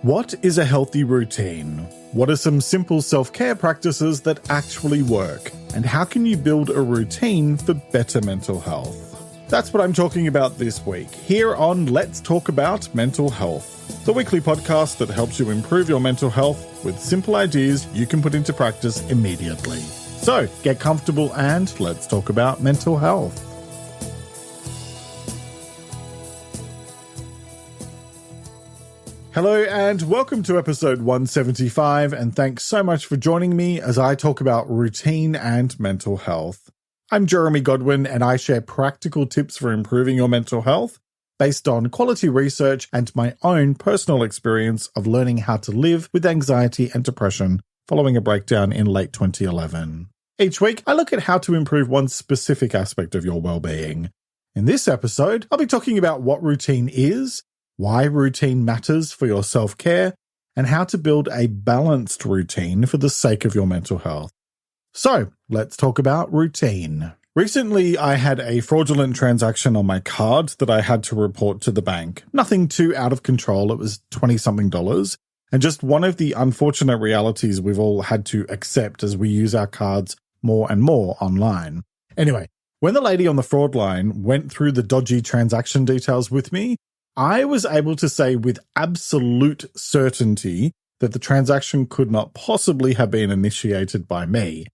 What is a healthy routine? What are some simple self-care practices that actually work? And how can you build a routine for better mental health? That's what I'm talking about this week, here on Let's Talk About Mental Health, the weekly podcast that helps you improve your mental health with simple ideas you can put into practice immediately. So, get comfortable and let's talk about mental health. Hello and welcome to episode 175, and thanks so much for joining me as I talk about routine and mental health. I'm Jeremy Godwin, and I share practical tips for improving your mental health based on quality research and my own personal experience of learning how to live with anxiety and depression following a breakdown in late 2011. Each week, I look at how to improve one specific aspect of your well-being. In this episode, I'll be talking about what routine is, why routine matters for your self-care, and how to build a balanced routine for the sake of your mental health. So, let's talk about routine. Recently, I had a fraudulent transaction on my card that I had to report to the bank. Nothing too out of control, it was $20-something, and just one of the unfortunate realities we've all had to accept as we use our cards more and more online. Anyway, when the lady on the fraud line went through the dodgy transaction details with me, I was able to say with absolute certainty that the transaction could not possibly have been initiated by me.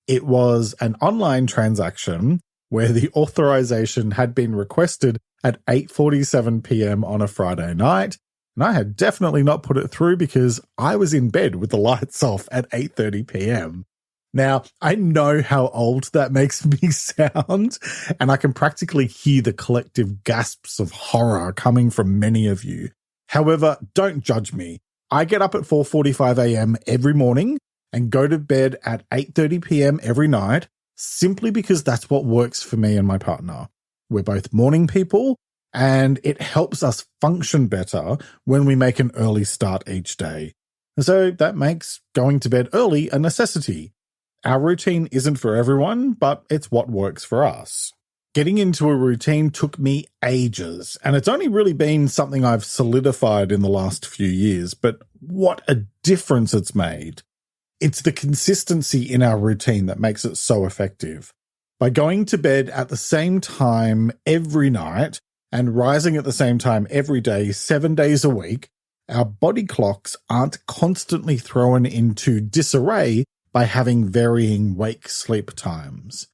It was an online transaction where the authorization had been requested at 8:47 p.m. on a Friday night, and I had definitely not put it through because I was in bed with the lights off at 8:30 p.m. Now, I know how old that makes me sound, and I can practically hear the collective gasps of horror coming from many of you. However, don't judge me. I get up at 4:45 a.m. every morning and go to bed at 8:30 p.m. every night, simply because that's what works for me and my partner. We're both morning people, and it helps us function better when we make an early start each day. So that makes going to bed early a necessity. Our routine isn't for everyone, but it's what works for us. Getting into a routine took me ages, and it's only really been something I've solidified in the last few years, but what a difference it's made. It's the consistency in our routine that makes it so effective. By going to bed at the same time every night and rising at the same time every day, 7 days a week, our body clocks aren't constantly thrown into disarray by having varying wake-sleep times.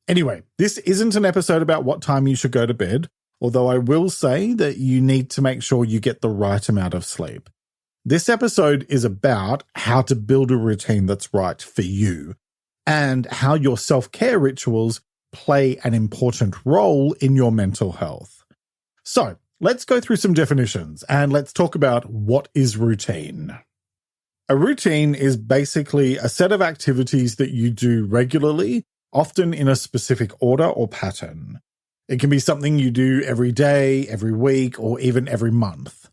Anyway, this isn't an episode about what time you should go to bed, although I will say that you need to make sure you get the right amount of sleep. This episode is about how to build a routine that's right for you, and how your self-care rituals play an important role in your mental health. So, let's go through some definitions, and let's talk about what is routine. A routine is basically a set of activities that you do regularly, often in a specific order or pattern. It can be something you do every day, every week, or even every month.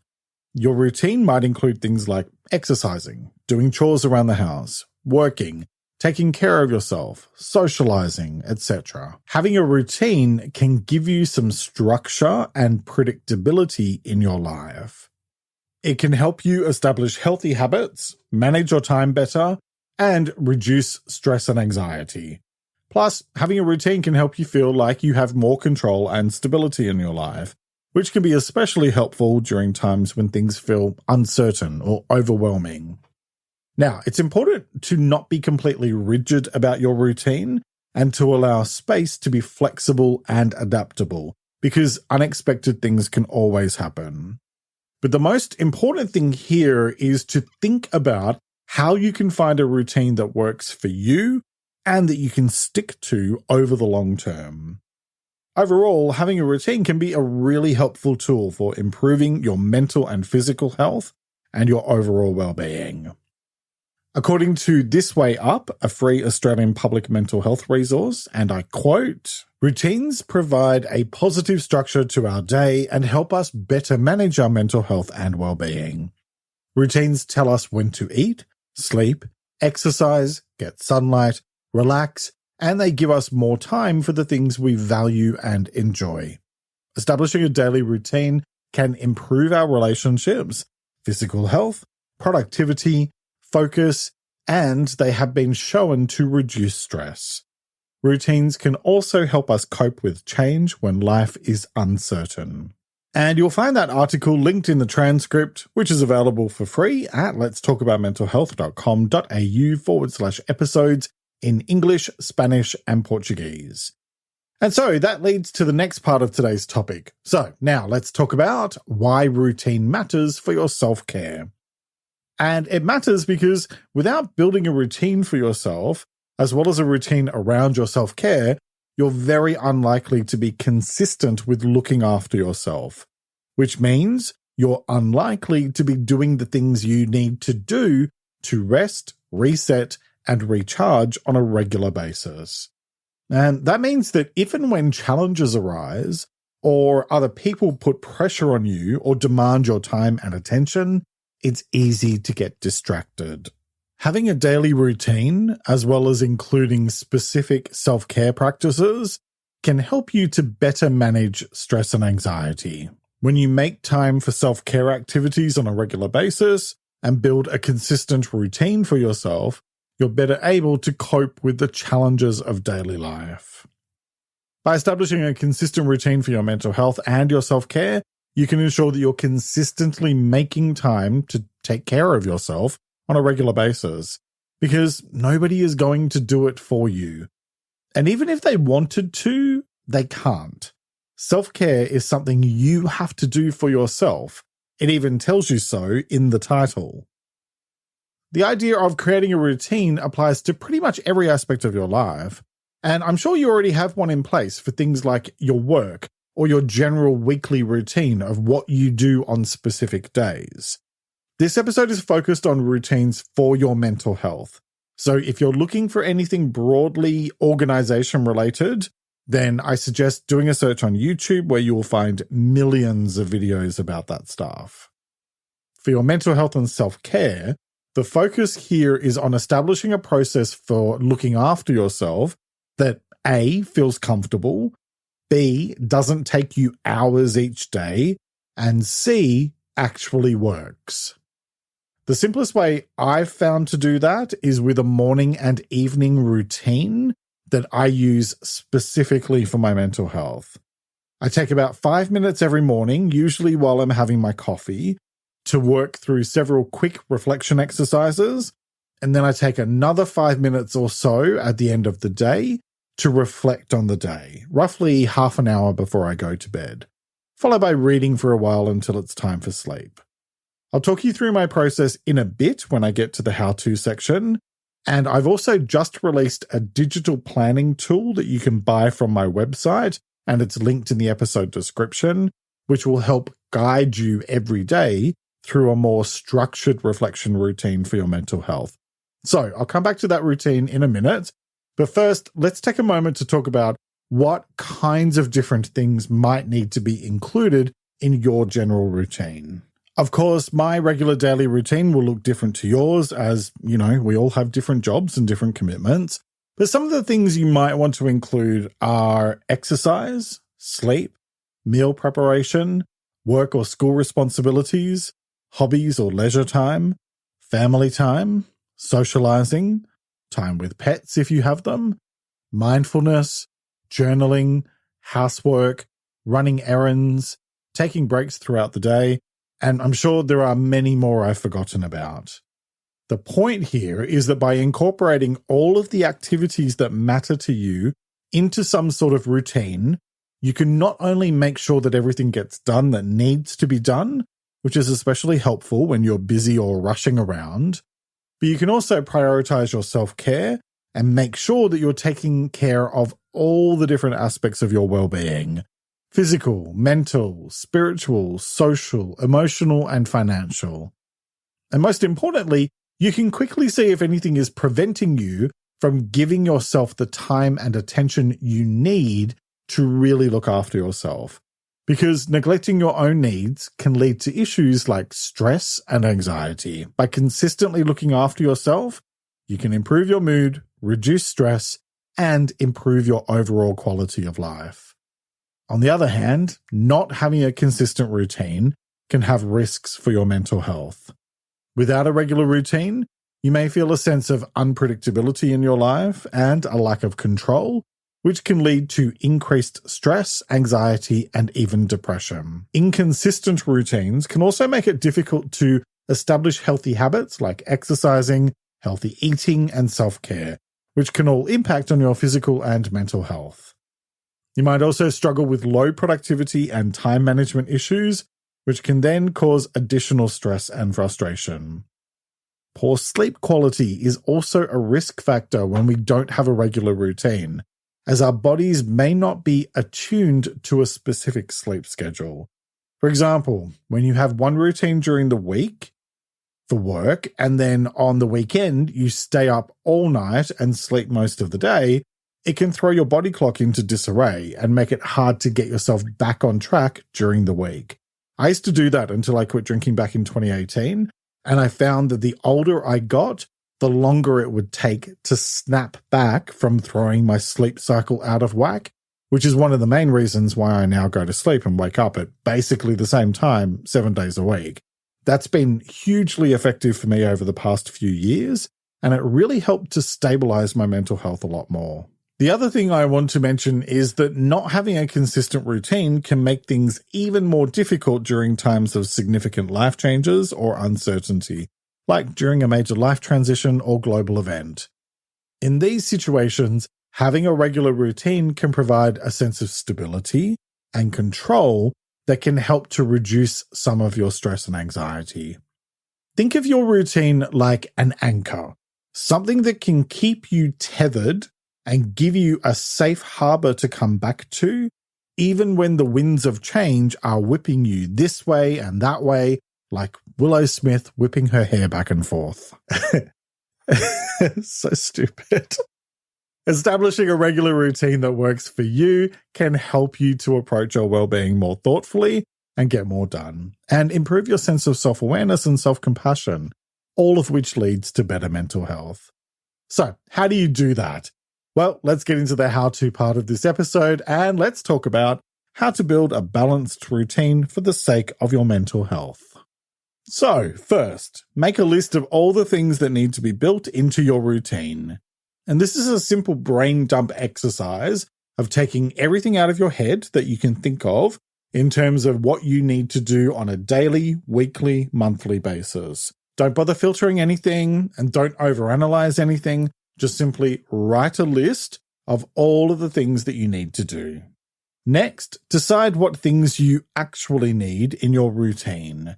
Your routine might include things like exercising, doing chores around the house, working, taking care of yourself, socializing, etc. Having a routine can give you some structure and predictability in your life. It can help you establish healthy habits, manage your time better, and reduce stress and anxiety. Plus, having a routine can help you feel like you have more control and stability in your life, which can be especially helpful during times when things feel uncertain or overwhelming. Now, it's important to not be completely rigid about your routine and to allow space to be flexible and adaptable, because unexpected things can always happen. But the most important thing here is to think about how you can find a routine that works for you and that you can stick to over the long term. Overall, having a routine can be a really helpful tool for improving your mental and physical health and your overall well-being. According to This Way Up, a free Australian public mental health resource, and I quote, "Routines provide a positive structure to our day and help us better manage our mental health and well-being. Routines tell us when to eat, sleep, exercise, get sunlight, relax, and they give us more time for the things we value and enjoy. Establishing a daily routine can improve our relationships, physical health, productivity, focus, and they have been shown to reduce stress. Routines can also help us cope with change when life is uncertain. And you'll find that article linked in the transcript, which is available for free at letstalkaboutmentalhealth.com.au/episodes in English, Spanish, and Portuguese. And so that leads to the next part of today's topic. So now let's talk about why routine matters for your self-care. And it matters because without building a routine for yourself, as well as a routine around your self-care, you're very unlikely to be consistent with looking after yourself, which means you're unlikely to be doing the things you need to do to rest, reset, and recharge on a regular basis. And that means that if and when challenges arise, or other people put pressure on you or demand your time and attention, it's easy to get distracted. Having a daily routine, as well as including specific self-care practices, can help you to better manage stress and anxiety. When you make time for self-care activities on a regular basis and build a consistent routine for yourself, you're better able to cope with the challenges of daily life. By establishing a consistent routine for your mental health and your self-care, you can ensure that you're consistently making time to take care of yourself on a regular basis, because nobody is going to do it for you. And even if they wanted to, they can't. Self-care is something you have to do for yourself. It even tells you so in the title. The idea of creating a routine applies to pretty much every aspect of your life, and I'm sure you already have one in place for things like your work or your general weekly routine of what you do on specific days. This episode is focused on routines for your mental health. So if you're looking for anything broadly organization related, then I suggest doing a search on YouTube where you will find millions of videos about that stuff. For your mental health and self-care, the focus here is on establishing a process for looking after yourself that A, feels comfortable, B, doesn't take you hours each day, and C, actually works. The simplest way I've found to do that is with a morning and evening routine that I use specifically for my mental health. I take about 5 minutes every morning, usually while I'm having my coffee, to work through several quick reflection exercises, and then I take another 5 minutes or so at the end of the day to reflect on the day, roughly half an hour before I go to bed, followed by reading for a while until it's time for sleep. I'll talk you through my process in a bit when I get to the how-to section, and I've also just released a digital planning tool that you can buy from my website, and it's linked in the episode description, which will help guide you every day through a more structured reflection routine for your mental health. So I'll come back to that routine in a minute, but first, let's take a moment to talk about what kinds of different things might need to be included in your general routine. Of course, my regular daily routine will look different to yours as, we all have different jobs and different commitments. But some of the things you might want to include are exercise, sleep, meal preparation, work or school responsibilities, hobbies or leisure time, family time, socializing, time with pets if you have them, mindfulness, journaling, housework, running errands, taking breaks throughout the day, and I'm sure there are many more I've forgotten about. The point here is that by incorporating all of the activities that matter to you into some sort of routine, you can not only make sure that everything gets done that needs to be done, which is especially helpful when you're busy or rushing around, but you can also prioritize your self-care and make sure that you're taking care of all the different aspects of your well-being. Physical, mental, spiritual, social, emotional, and financial. And most importantly, you can quickly see if anything is preventing you from giving yourself the time and attention you need to really look after yourself. Because neglecting your own needs can lead to issues like stress and anxiety. By consistently looking after yourself, you can improve your mood, reduce stress, and improve your overall quality of life. On the other hand, not having a consistent routine can have risks for your mental health. Without a regular routine, you may feel a sense of unpredictability in your life and a lack of control, which can lead to increased stress, anxiety, and even depression. Inconsistent routines can also make it difficult to establish healthy habits like exercising, healthy eating, and self-care, which can all impact on your physical and mental health. You might also struggle with low productivity and time management issues, which can then cause additional stress and frustration. Poor sleep quality is also a risk factor when we don't have a regular routine, as our bodies may not be attuned to a specific sleep schedule. For example, when you have one routine during the week for work, and then on the weekend you stay up all night and sleep most of the day, it can throw your body clock into disarray and make it hard to get yourself back on track during the week. I used to do that until I quit drinking back in 2018, and I found that the older I got, the longer it would take to snap back from throwing my sleep cycle out of whack, which is one of the main reasons why I now go to sleep and wake up at basically the same time 7 days a week. That's been hugely effective for me over the past few years, and it really helped to stabilize my mental health a lot more. The other thing I want to mention is that not having a consistent routine can make things even more difficult during times of significant life changes or uncertainty, like during a major life transition or global event. In these situations, having a regular routine can provide a sense of stability and control that can help to reduce some of your stress and anxiety. Think of your routine like an anchor, something that can keep you tethered and give you a safe harbor to come back to, even when the winds of change are whipping you this way and that way, like Willow Smith whipping her hair back and forth. So stupid. Establishing a regular routine that works for you can help you to approach your well-being more thoughtfully and get more done, and improve your sense of self-awareness and self-compassion, all of which leads to better mental health. So, how do you do that? Well, let's get into the how-to part of this episode, and let's talk about how to build a balanced routine for the sake of your mental health. So, first, make a list of all the things that need to be built into your routine. And this is a simple brain dump exercise of taking everything out of your head that you can think of in terms of what you need to do on a daily, weekly, monthly basis. Don't bother filtering anything and don't overanalyze anything. Just simply write a list of all of the things that you need to do. Next, decide what things you actually need in your routine.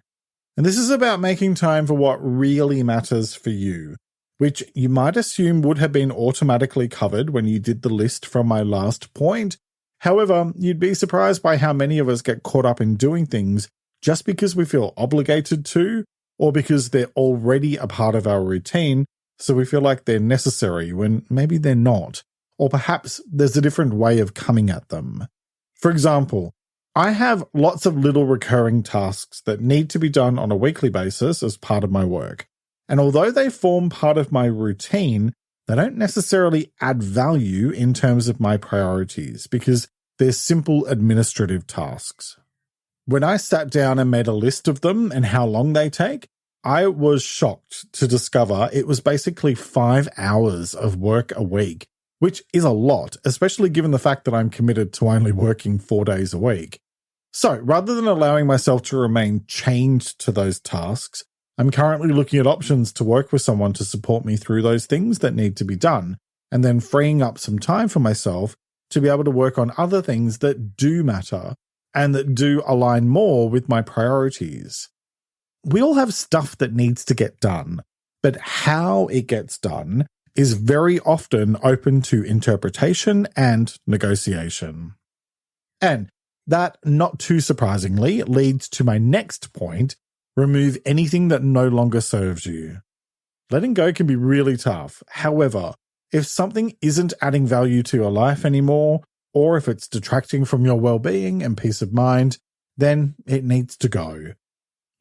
And this is about making time for what really matters for you, which you might assume would have been automatically covered when you did the list from my last point. However, you'd be surprised by how many of us get caught up in doing things just because we feel obligated to, or because they're already a part of our routine, so we feel like they're necessary when maybe they're not, or perhaps there's a different way of coming at them. For example, I have lots of little recurring tasks that need to be done on a weekly basis as part of my work. And although they form part of my routine, they don't necessarily add value in terms of my priorities because they're simple administrative tasks. When I sat down and made a list of them and how long they take, I was shocked to discover it was basically 5 hours of work a week, which is a lot, especially given the fact that I'm committed to only working 4 days a week. So rather than allowing myself to remain chained to those tasks, I'm currently looking at options to work with someone to support me through those things that need to be done, and then freeing up some time for myself to be able to work on other things that do matter and that do align more with my priorities. We all have stuff that needs to get done, but how it gets done is very often open to interpretation and negotiation. And that, not too surprisingly, leads to my next point: remove anything that no longer serves you. Letting go can be really tough. However, if something isn't adding value to your life anymore, or if it's detracting from your well-being and peace of mind, then it needs to go.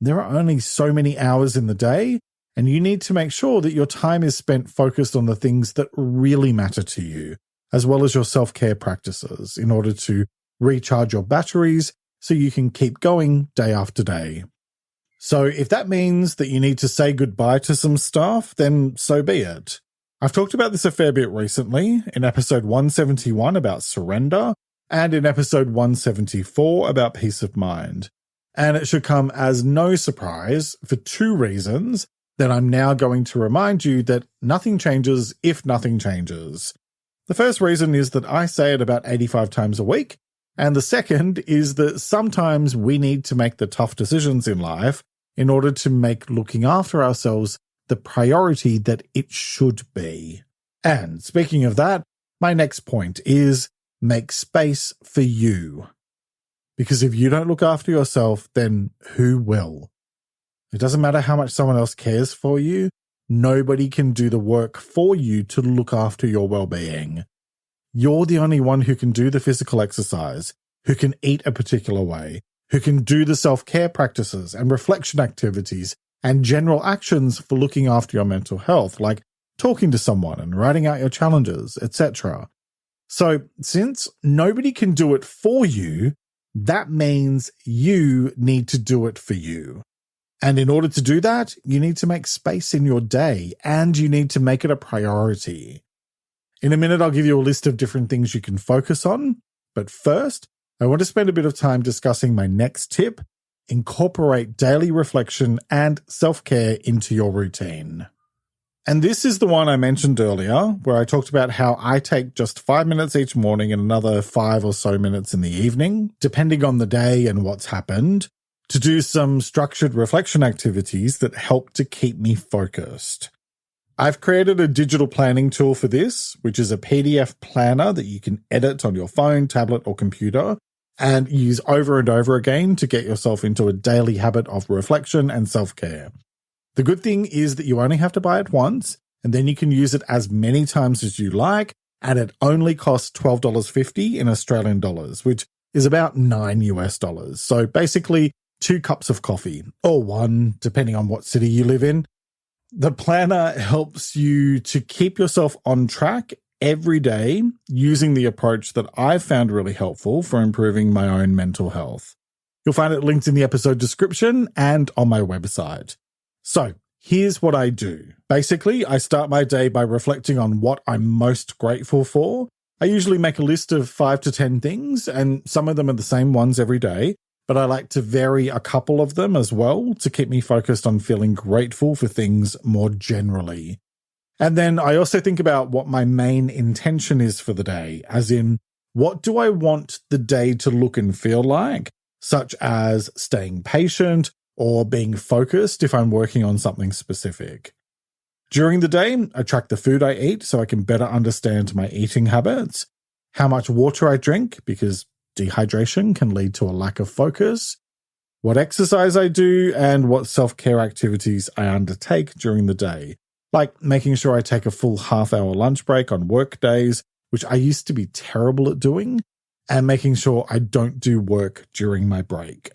There are only so many hours in the day, and you need to make sure that your time is spent focused on the things that really matter to you, as well as your self-care practices, in order to recharge your batteries so you can keep going day after day. So if that means that you need to say goodbye to some stuff, then so be it. I've talked about this a fair bit recently in episode 171 about surrender and in episode 174 about peace of mind. And it should come as no surprise for two reasons that I'm now going to remind you that nothing changes if nothing changes. The first reason is that I say it about 85 times a week. And the second is that sometimes we need to make the tough decisions in life in order to make looking after ourselves the priority that it should be. And speaking of that, my next point is make space for you. Because if you don't look after yourself, then who will? It doesn't matter how much someone else cares for you. Nobody can do the work for you to look after your well-being. You're the only one who can do the physical exercise, who can eat a particular way, who can do the self-care practices and reflection activities and general actions for looking after your mental health, like talking to someone and writing out your challenges, etc. So since nobody can do it for you, that means you need to do it for you. And in order to do that, you need to make space in your day and you need to make it a priority. In a minute, I'll give you a list of different things you can focus on. But first, I want to spend a bit of time discussing my next tip: incorporate daily reflection and self-care into your routine. And this is the one I mentioned earlier, where I talked about how I take just 5 minutes each morning and another 5 or so minutes in the evening, depending on the day and what's happened, to do some structured reflection activities that help to keep me focused. I've created a digital planning tool for this, which is a PDF planner that you can edit on your phone, tablet, or computer and use over and over again to get yourself into a daily habit of reflection and self-care. The good thing is that you only have to buy it once, and then you can use it as many times as you like, and it only costs $12.50 in Australian dollars, which is about $9 US. So basically 2 cups of coffee, or 1, depending on what city you live in. The planner helps you to keep yourself on track every day using the approach that I've found really helpful for improving my own mental health. You'll find it linked in the episode description and on my website. So here's what I do. Basically, I start my day by reflecting on what I'm most grateful for. I usually make a list of 5 to 10 things, and some of them are the same ones every day. But I like to vary a couple of them as well to keep me focused on feeling grateful for things more generally. And then I also think about what my main intention is for the day, as in, what do I want the day to look and feel like, such as staying patient or being focused if I'm working on something specific. During the day, I track the food I eat so I can better understand my eating habits, how much water I drink, because dehydration can lead to a lack of focus, what exercise I do, and what self-care activities I undertake during the day, like making sure I take a full half-hour lunch break on work days, which I used to be terrible at doing, and making sure I don't do work during my break.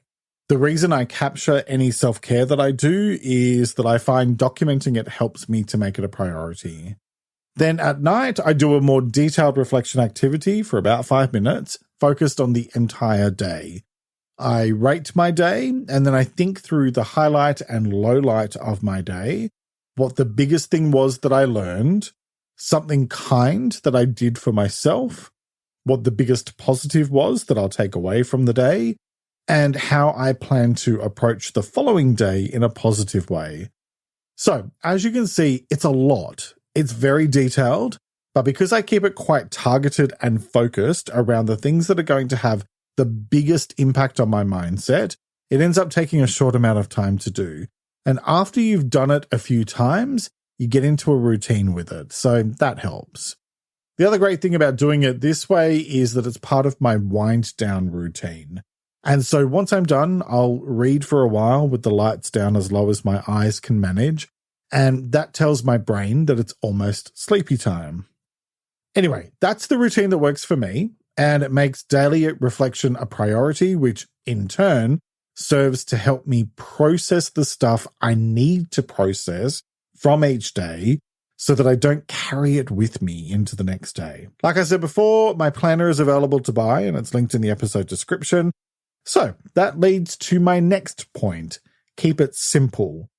The reason I capture any self-care that I do is that I find documenting it helps me to make it a priority. Then at night, I do a more detailed reflection activity for about 5 minutes, focused on the entire day. I rate my day, and then I think through the highlight and low light of my day, what the biggest thing was that I learned, something kind that I did for myself, what the biggest positive was that I'll take away from the day, and how I plan to approach the following day in a positive way. So, as you can see, it's a lot. It's very detailed, but because I keep it quite targeted and focused around the things that are going to have the biggest impact on my mindset, it ends up taking a short amount of time to do. And after you've done it a few times, you get into a routine with it. So that helps. The other great thing about doing it this way is that it's part of my wind down routine. And so once I'm done, I'll read for a while with the lights down as low as my eyes can manage. And that tells my brain that it's almost sleepy time. Anyway, that's the routine that works for me, and it makes daily reflection a priority, which in turn serves to help me process the stuff I need to process from each day so that I don't carry it with me into the next day. Like I said before, my planner is available to buy, and it's linked in the episode description. So that leads to my next point: keep it simple.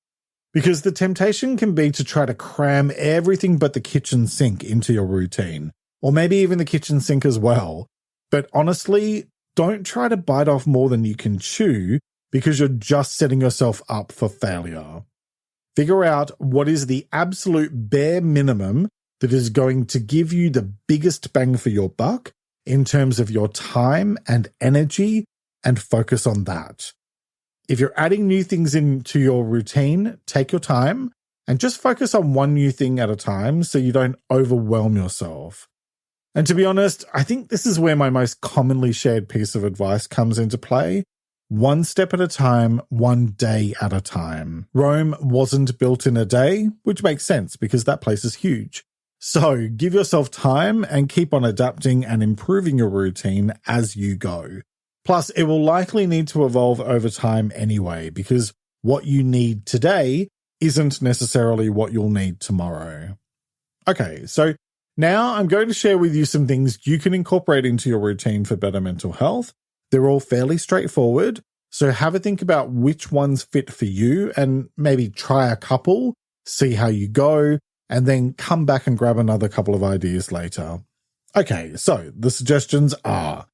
Because the temptation can be to try to cram everything but the kitchen sink into your routine, or maybe even the kitchen sink as well. But honestly, don't try to bite off more than you can chew because you're just setting yourself up for failure. Figure out what is the absolute bare minimum that is going to give you the biggest bang for your buck in terms of your time and energy, and focus on that. If you're adding new things into your routine, take your time and just focus on one new thing at a time so you don't overwhelm yourself. And to be honest, I think this is where my most commonly shared piece of advice comes into play. One step at a time, one day at a time. Rome wasn't built in a day, which makes sense because that place is huge. So give yourself time and keep on adapting and improving your routine as you go. Plus, it will likely need to evolve over time anyway, because what you need today isn't necessarily what you'll need tomorrow. Okay, so now I'm going to share with you some things you can incorporate into your routine for better mental health. They're all fairly straightforward, so have a think about which ones fit for you and maybe try a couple, see how you go, and then come back and grab another couple of ideas later. Okay, so the suggestions are: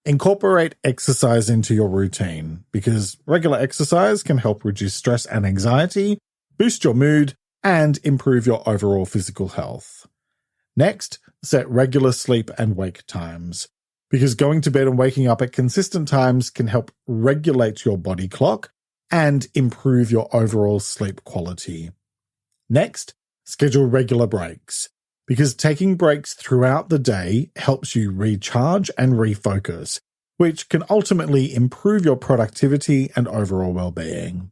incorporate exercise into your routine, because regular exercise can help reduce stress and anxiety, boost your mood, and improve your overall physical health. Next, set regular sleep and wake times, because going to bed and waking up at consistent times can help regulate your body clock and improve your overall sleep quality. Next, schedule regular breaks, because taking breaks throughout the day helps you recharge and refocus, which can ultimately improve your productivity and overall well-being.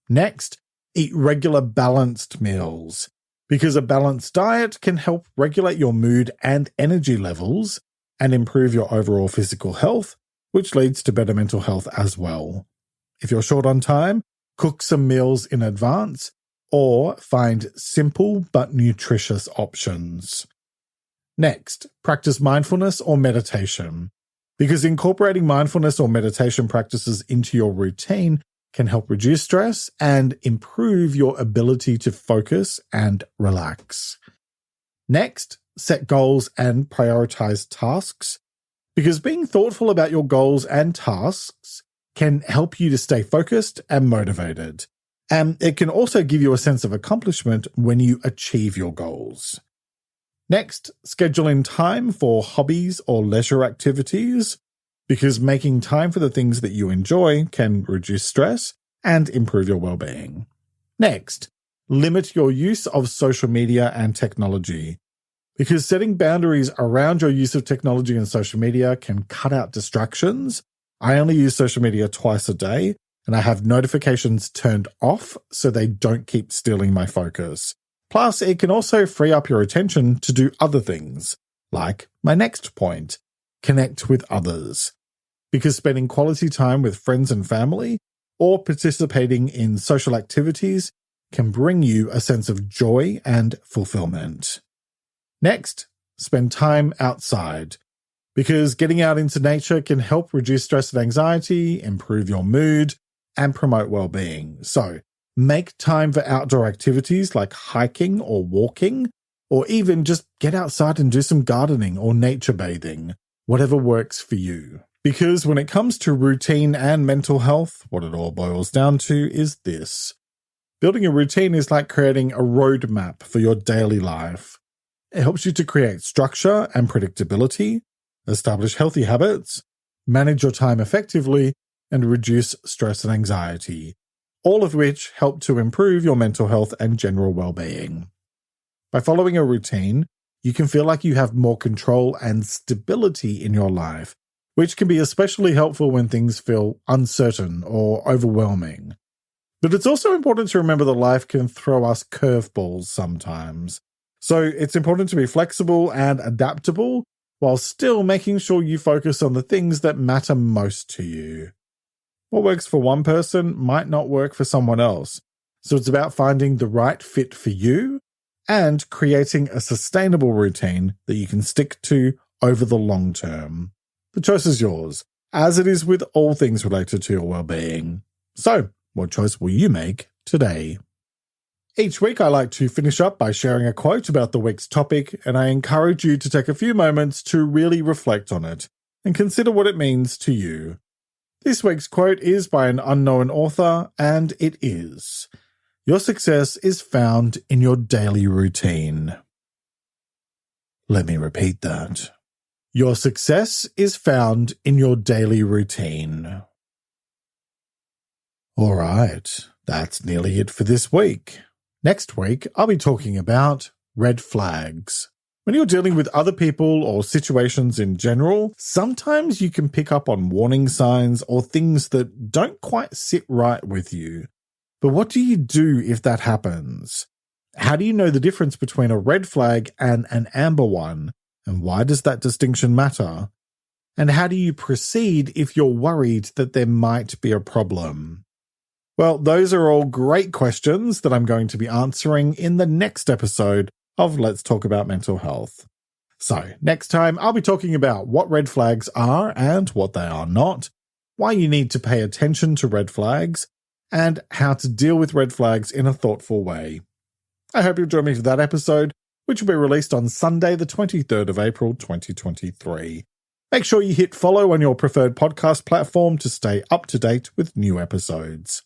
Next, eat regular balanced meals, because a balanced diet can help regulate your mood and energy levels and improve your overall physical health, which leads to better mental health as well. If you're short on time, cook some meals in advance or find simple but nutritious options. Next, practice mindfulness or meditation, because incorporating mindfulness or meditation practices into your routine can help reduce stress and improve your ability to focus and relax. Next, set goals and prioritize tasks, because being thoughtful about your goals and tasks can help you to stay focused and motivated. And it can also give you a sense of accomplishment when you achieve your goals. Next, schedule in time for hobbies or leisure activities, because making time for the things that you enjoy can reduce stress and improve your well-being. Next, limit your use of social media and technology, because setting boundaries around your use of technology and social media can cut out distractions. I only use social media twice a day, and I have notifications turned off so they don't keep stealing my focus. Plus, it can also free up your attention to do other things, like my next point, connect with others. Because spending quality time with friends and family or participating in social activities can bring you a sense of joy and fulfillment. Next, spend time outside, because getting out into nature can help reduce stress and anxiety, improve your mood, and promote well-being. So, make time for outdoor activities like hiking or walking, or even just get outside and do some gardening or nature bathing, whatever works for you. Because when it comes to routine and mental health, what it all boils down to is this. Building a routine is like creating a roadmap for your daily life. It helps you to create structure and predictability, establish healthy habits, manage your time effectively, and reduce stress and anxiety, all of which help to improve your mental health and general well-being. By following a routine, you can feel like you have more control and stability in your life, which can be especially helpful when things feel uncertain or overwhelming. But it's also important to remember that life can throw us curveballs sometimes. So it's important to be flexible and adaptable while still making sure you focus on the things that matter most to you. What works for one person might not work for someone else. So it's about finding the right fit for you and creating a sustainable routine that you can stick to over the long term. The choice is yours, as it is with all things related to your well-being. So, What choice will you make today? Each week I like to finish up by sharing a quote about the week's topic, and I encourage you to take a few moments to really reflect on it and consider what it means to you. This week's quote is by an unknown author, and it is, "Your success is found in your daily routine." Let me repeat that. Your success is found in your daily routine. All right, that's nearly it for this week. Next week, I'll be talking about red flags. When you're dealing with other people or situations in general, sometimes you can pick up on warning signs or things that don't quite sit right with you. But what do you do if that happens? How do you know the difference between a red flag and an amber one? And why does that distinction matter? And how do you proceed if you're worried that there might be a problem? Well, those are all great questions that I'm going to be answering in the next episode of Let's Talk About Mental Health. So, next time I'll be talking about what red flags are and what they are not, why you need to pay attention to red flags, and how to deal with red flags in a thoughtful way. I hope you'll join me for that episode, which will be released on Sunday, the 23rd of April, 2023. Make sure you hit follow on your preferred podcast platform to stay up to date with new episodes.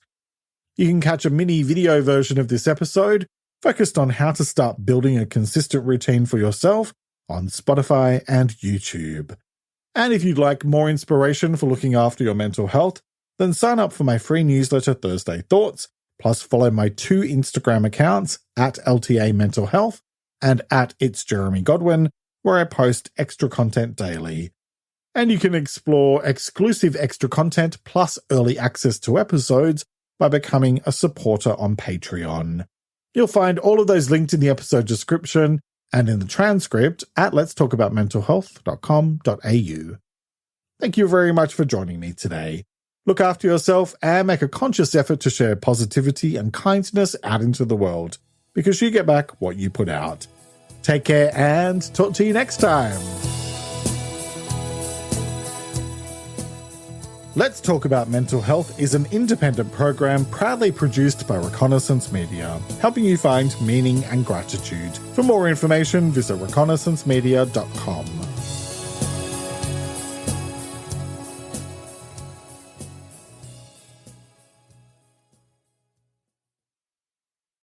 You can catch a mini video version of this episode focused on how to start building a consistent routine for yourself on Spotify and YouTube. And if you'd like more inspiration for looking after your mental health, then sign up for my free newsletter Thursday Thoughts, plus follow my 2 Instagram accounts at LTA Mental Health and at It's Jeremy Godwin, where I post extra content daily. And you can explore exclusive extra content plus early access to episodes by becoming a supporter on Patreon. You'll find all of those linked in the episode description and in the transcript at letstalkaboutmentalhealth.com.au. Thank you very much for joining me today. Look after yourself and make a conscious effort to share positivity and kindness out into the world, because you get back what you put out. Take care and talk to you next time. Let's Talk About Mental Health is an independent program proudly produced by Reconnaissance Media, helping you find meaning and gratitude. For more information, visit reconnaissancemedia.com.